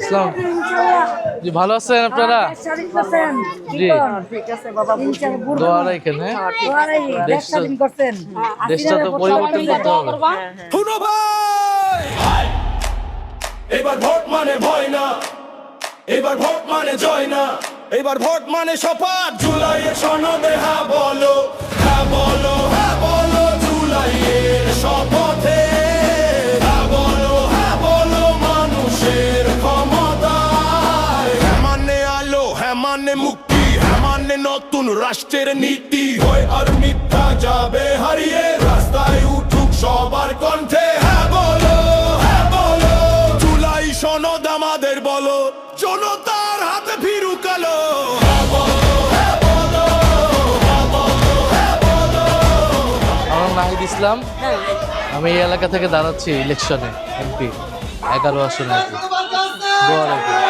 আসসালাম। জি ভালো আছেন আপনারা? জি দোয়া রাখেন। হ্যাঁ দেশটা তো পরিবর্তন করতে হবে। শুনো ভাই, এবার ভোট মানে ভয় না, এবার ভোট মানে জয় না, এবার ভোট মানে শপথ। জুলাইয়ের সনদে হ্যাঁ বলো, হ্যাঁ বলো, হ্যাঁ বলো জুলাইয়ের শপথে। হ্যাঁ বলো মানুষের ক্ষমতায়। হ্যাঁ মানে আলো, হ্যাঁ মানে মুক্তি, হ্যাঁ মানে নতুন রাষ্ট্রের নীতি। হয় আর মিথ্যা যাবে হারিয়ে, রাস্তায় উঠুক সবার কণ্ঠে। হ্যাঁ বলো, হ্যাঁ বলো জুলাই সনদ আমাদের বলো, জনতার হাতে ফিরুক আলো। আমার নাহিদ ইসলাম, আমি এই এলাকা থেকে দাঁড়াচ্ছি ইলেকশনে এমপি 11 আসনে। দোয়া রাখেন।